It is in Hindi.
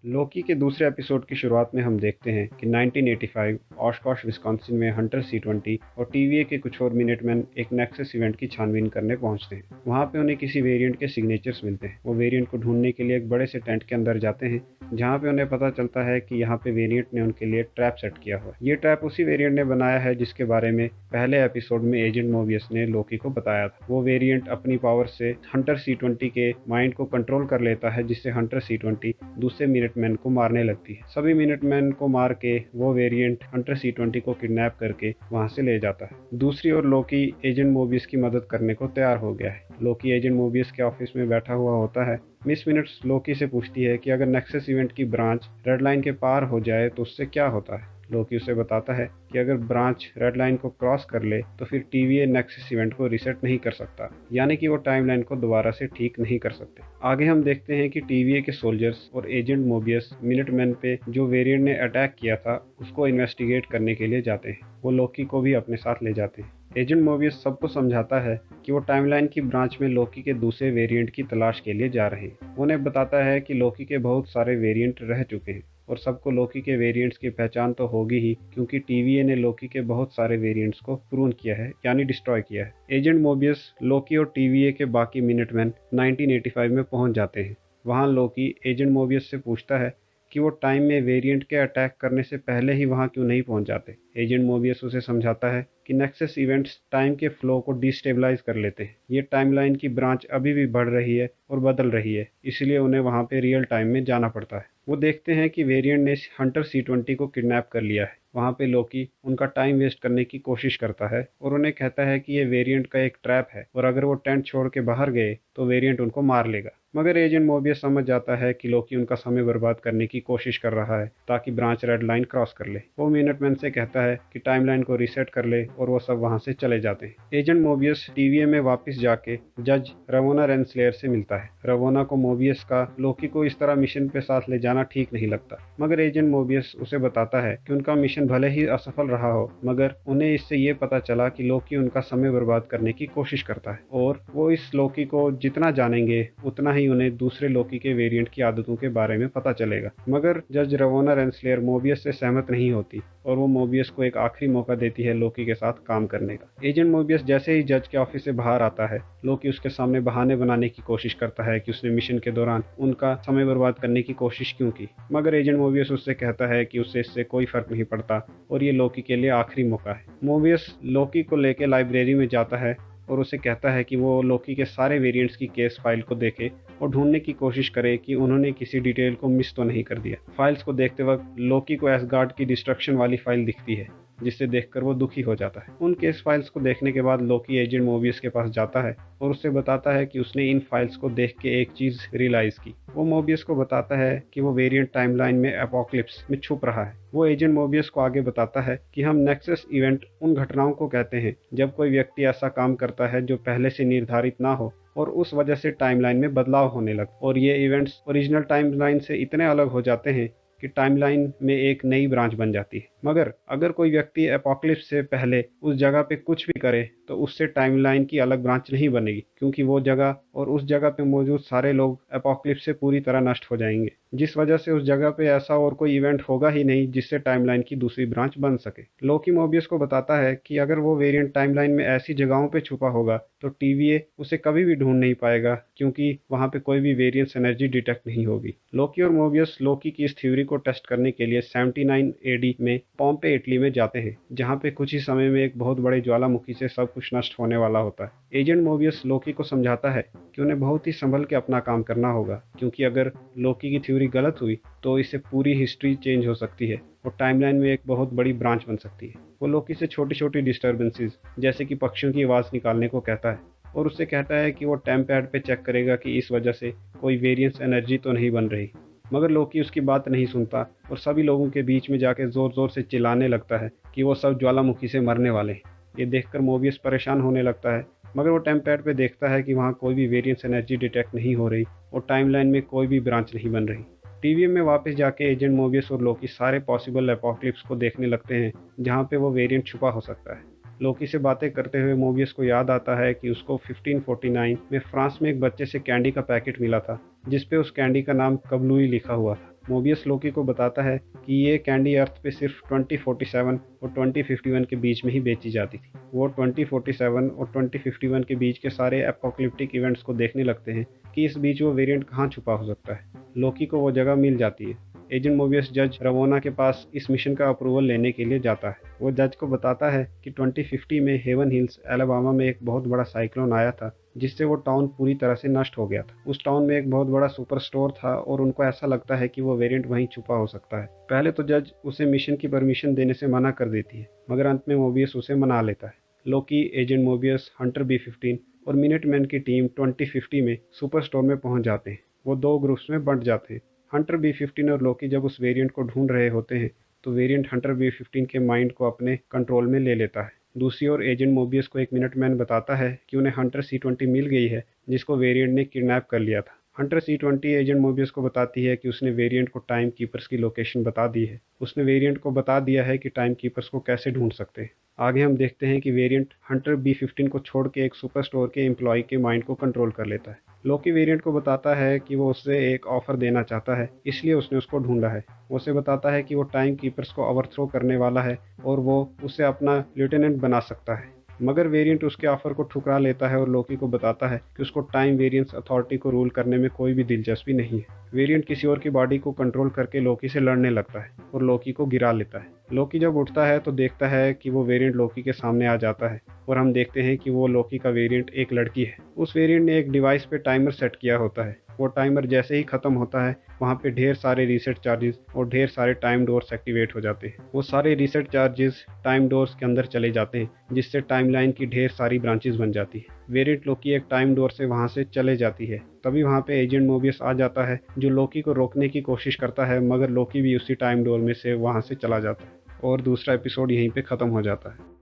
लोकी के दूसरे एपिसोड की शुरुआत में हम देखते हैं कि 1985 ऑशकॉश विस्कॉन्सिन में हंटर C-20 और टीवीए के कुछ और मिनटमैन एक नेक्सस इवेंट की छानबीन करने पहुंचते हैं। वहां पे उन्हें किसी वेरिएंट के सिग्नेचर्स मिलते हैं। वो वेरिएंट को ढूंढने के लिए एक बड़े से टेंट के अंदर जाते हैं, जहाँ पे उन्हें पता चलता है कि यहाँ पे वेरिएंट ने उनके लिए ट्रैप सेट किया हुआ है। ये ट्रैप उसी वेरिएंट ने बनाया है जिसके बारे में पहले एपिसोड में एजेंट मोबियस ने लोकी को बताया था। वो वेरिएंट अपनी पावर से हंटर C-20 के माइंड को कंट्रोल कर लेता है, जिससे हंटर C-20 दूसरे मिनटमैन को मारने लगती है। सभी मिनटमैन को मार के वो वेरिएंट हंटर C-20 को किडनैप करके वहां से ले जाता है। दूसरी ओर लोकी एजेंट मोबियस की मदद करने को तैयार हो गया है। लोकी एजेंट मोबियस के ऑफिस में बैठा हुआ होता है। मिस मिनट्स लोकी से पूछती है कि अगर नेक्सस इवेंट की ब्रांच रेड लाइन के पार हो जाए तो उससे क्या होता है। लोकी उसे बताता है कि अगर ब्रांच रेड लाइन को क्रॉस कर ले तो फिर टीवीए नेक्सस इवेंट को रीसेट नहीं कर सकता, यानी कि वो टाइमलाइन को दोबारा से ठीक नहीं कर सकते। आगे हम देखते हैं कि टीवीए के सोल्जर्स और एजेंट मोबियस मिनटमैन पे जो वेरिएंट ने अटैक किया था उसको इन्वेस्टिगेट करने के लिए जाते हैं। वो लोकी को भी अपने साथ ले जाते हैं। एजेंट मोबियस सबको समझाता है कि वो टाइमलाइन की ब्रांच में लोकी के दूसरे वेरिएंट की तलाश के लिए जा रहे हैं। उन्हें बताता है कि लोकी के बहुत सारे वेरिएंट रह चुके हैं और सबको लोकी के वेरिएंट्स की पहचान तो होगी ही, क्योंकि टीवीए ने लोकी के बहुत सारे वेरिएंट्स को प्रून किया है, यानी डिस्ट्रॉय किया है। एजेंट मोबियस लोकी और टीवीए के बाकी मिनटमैन 1985 में पहुंच जाते हैं। वहां लोकी एजेंट मोबियस से पूछता है कि वो टाइम में वेरिएंट के अटैक करने से पहले ही वहां क्यों नहीं पहुंच जाते। एजेंट मोबियस उसे समझाता है कि नेक्सस इवेंट्स टाइम के फ्लो को डिस्टेबलाइज कर लेते हैं। ये टाइमलाइन की ब्रांच अभी भी बढ़ रही है और बदल रही है, इसलिए उन्हें वहां पे रियल टाइम में जाना पड़ता है। वो देखते हैं कि वेरिएंट ने हंटर C-20 को किडनैप कर लिया है। वहां पे लोकी उनका टाइम वेस्ट करने की कोशिश करता है और उन्हें कहता है कि ये वेरिएंट का एक ट्रैप है और अगर वो टेंट छोड़ के बाहर गए तो वेरिएंट उनको मार लेगा। मगर एजेंट मोबियस समझ जाता है कि लोकी उनका समय बर्बाद करने की कोशिश कर रहा है ताकि ब्रांच रेड लाइन क्रॉस कर ले। वो मिनटमैन से कहता है कि टाइमलाइन को रीसेट कर ले और वो सब वहां से चले जाते हैं। एजेंट मोबियस टीवीए में वापस जाके जज रवोना रेंसलेयर से मिलता है। रवोना को मोबियस का लोकी को इस तरह मिशन पे साथ ले जाना ठीक नहीं लगता, मगर एजेंट मोबियस उसे बताता है कि उनका मिशन भले ही असफल रहा हो, मगर उन्हें इससे ये पता चला कि लोकी उनका समय बर्बाद करने की कोशिश करता है और वो इस लोकी को जितना जानेंगे उतना ही उन्हें दूसरे लोकी के वेरिएंट की आदतों के बारे में पता चलेगा। मगर जज रवोना रेंसलेयर मोबियस से सहमत नहीं होती और वो मोबियस को एक आखिरी मौका देती है लोकी के साथ काम करने का। एजेंट मोबियस जैसे ही जज के ऑफिस से बाहर आता है, लोकी उसके सामने बहाने बनाने की कोशिश करता है कि उसने मिशन के दौरान उनका समय बर्बाद करने की कोशिश क्यों की। मगर एजेंट मोबियस उससे कहता है कि उससे इससे कोई फर्क नहीं पड़ता और ये लोकी के लिए आखिरी मौका है। मोबियस लोकी को लेकर लाइब्रेरी में जाता है और उसे कहता है कि वो लोकी के सारे वेरिएंट्स की केस फाइल को देखे और ढूंढने की कोशिश करे कि उन्होंने किसी डिटेल को मिस तो नहीं कर दिया। फाइल्स को देखते वक्त लोकी को एसगार्ड की डिस्ट्रक्शन वाली फाइल दिखती है, जिसे देखकर वो दुखी हो जाता है। उन केस फाइल्स को देखने के बाद लोकी एजेंट मोबियस के पास जाता है और उससे बताता है कि उसने इन फाइल्स को देख के एक चीज रियलाइज की। वो मोबियस को बताता है कि वो वेरिएंट टाइमलाइन में एपोक्लिप्स में छुप रहा है। वो एजेंट मोबियस को आगे बताता है कि हम नेक्सस इवेंट उन घटनाओं को कहते हैं जब कोई व्यक्ति ऐसा काम करता है जो पहले से निर्धारित ना हो और उस वजह से टाइमलाइन में बदलाव होने लगे, और ये इवेंट्स ओरिजिनल टाइमलाइन से इतने अलग हो जाते हैं कि टाइमलाइन में एक नई ब्रांच बन जाती है। मगर अगर कोई व्यक्ति एपोक्लिप्स से पहले उस जगह पे कुछ भी करे तो उससे टाइमलाइन की अलग ब्रांच नहीं बनेगी, क्योंकि वो जगह और उस जगह पे मौजूद सारे लोग एपोक्लिप्स से पूरी तरह नष्ट हो जाएंगे, जिस वजह से उस जगह पे ऐसा और कोई इवेंट होगा ही नहीं जिससे टाइमलाइन की दूसरी ब्रांच बन सके। लोकी मोबियस को बताता है कि अगर वो वेरिएंट टाइमलाइन में ऐसी जगहों पे छुपा होगा तो टीवीए उसे कभी भी ढूंढ नहीं पाएगा, क्योंकि वहां पे कोई भी वेरिएंस एनर्जी डिटेक्ट नहीं होगी। लोकी और मोबियस लोकी की इस थ्योरी को टेस्ट करने के लिए 79 एडी में पोम्पे इटली में जाते हैं, जहां पे कुछ ही समय में एक बहुत बड़े ज्वालामुखी से सब कुछ नष्ट होने वाला होता है। एजेंट मोबियस लोकी को समझाता है कि उन्हें बहुत ही संभल के अपना काम करना होगा, क्योंकि अगर लोकी की थ्योरी गलत हुई तो इससे पूरी हिस्ट्री चेंज हो सकती है और टाइमलाइन में एक बहुत बड़ी ब्रांच बन सकती है। वो लोकी से छोटी छोटी डिस्टर्बेंसेस जैसे कि पक्षियों की आवाज़ निकालने को कहता है और उससे कहता है कि वो टेम्पैड पे चेक करेगा कि इस वजह से कोई वेरिएंस एनर्जी तो नहीं बन रही। मगर लोकी उसकी बात नहीं सुनता और सभी लोगों के बीच में जाके जोर जोर से चिल्लाने लगता है कि वो सब ज्वालामुखी से मरने वाले हैं। ये देखकर मोबियस परेशान होने लगता है, मगर वो टेम्पैड पे देखता है कि वहाँ कोई भी वेरिएंस एनर्जी डिटेक्ट नहीं हो रही और टाइमलाइन में कोई भी ब्रांच नहीं बन रही। टीवी में वापस जाके एजेंट मोबियस और लोकी सारे पॉसिबल एपोक्लिप्स को देखने लगते हैं जहाँ पे वो वेरिएंट छुपा हो सकता है। लोकी से बातें करते हुए मोबियस को याद आता है कि उसको 1549 में फ्रांस में एक बच्चे से कैंडी का पैकेट मिला था जिस पे उस कैंडी का नाम कबलुई लिखा हुआ था। मोबियस लोकी को बताता है कि ये कैंडी अर्थ पे सिर्फ 2047 और 2051 के बीच में ही बेची जाती थी। वो 2047 और 2051 के बीच के सारे एपोकलिप्टिक इवेंट्स को देखने लगते हैं कि इस बीच वो वेरिएंट कहाँ छुपा हो सकता है। लोकी को वो जगह मिल जाती है। एजेंट मोबियस जज रवोना के पास इस मिशन का अप्रूवल लेने के लिए जाता है। वो जज को बताता है कि 2050 में हेवन हिल्स एलाबामा में एक बहुत बड़ा साइक्लोन आया था जिससे वो टाउन पूरी तरह से नष्ट हो गया था। उस टाउन में एक बहुत बड़ा सुपर स्टोर था और उनको ऐसा लगता है कि वो वेरिएंट वहीं छुपा हो सकता है। पहले तो जज उसे मिशन की परमिशन देने से मना कर देती है, मगर अंत में मोबियस उसे मना लेता है। लोकी, एजेंट मोबियस, हंटर B-15 और मिनटमैन की टीम 2050 में सुपर स्टोर में पहुंच जाते हैं। वो दो ग्रुप्स में बंट जाते हैं। हंटर B-15 और लोकी जब उस वेरिएंट को ढूंढ रहे होते हैं तो वेरिएंट हंटर B-15 के माइंड को अपने कंट्रोल में ले लेता है। दूसरी ओर एजेंट मोबियस को एक मिनटमैन बताता है कि उन्हें हंटर C-20 मिल गई है जिसको वेरिएंट ने किडनैप कर लिया था। हंटर C-20 एजेंट मोबियस को बताती है कि उसने वेरिएंट को टाइम कीपर्स की लोकेशन बता दी है। उसने वेरिएंट को बता दिया है कि टाइम कीपर्स को कैसे ढूंढ सकते हैं। आगे हम देखते हैं कि वेरिएंट हंटर B-15 को छोड़ के एक सुपर स्टोर के एम्प्लॉय के माइंड को कंट्रोल कर लेता है। लोकी वेरिएंट को बताता है कि वो उससे एक ऑफर देना चाहता है, इसलिए उसने उसको ढूंढा है। वो उसे बताता है कि वो टाइम कीपर्स को ओवरथ्रो करने वाला है और वो उसे अपना लेफ्टिनेंट बना सकता है। मगर वेरिएंट उसके ऑफर को ठुकरा लेता है और लोकी को बताता है कि उसको टाइम वेरिएंस अथॉरिटी को रूल करने में कोई भी दिलचस्पी नहीं है। वेरिएंट किसी और की बॉडी को कंट्रोल करके लोकी से लड़ने लगता है और लोकी को गिरा लेता है। लोकी जब उठता है तो देखता है कि वो वेरिएंट लोकी के सामने आ जाता है और हम देखते हैं कि वो लोकी का वेरिएंट एक लड़की है। उस वेरिएंट ने एक डिवाइस पे टाइमर सेट किया होता है। वो टाइमर जैसे ही खत्म होता है वहाँ पे ढेर सारे रीसेट चार्जेस और ढेर सारे टाइम डोर्स एक्टिवेट हो जाते हैं। वो सारे रीसेट चार्जेस टाइम डोर्स के अंदर चले जाते हैं जिससे टाइमलाइन की ढेर सारी ब्रांचेस बन जाती है। वेरिएंट लोकी एक टाइम डोर से वहाँ से चले जाती है। तभी वहाँ पे एजेंट मोबियस आ जाता है जो लोकी को रोकने की कोशिश करता है, मगर लोकी भी उसी टाइम डोर में से वहाँ से चला जाता है और दूसरा एपिसोड यहीं पे ख़त्म हो जाता है।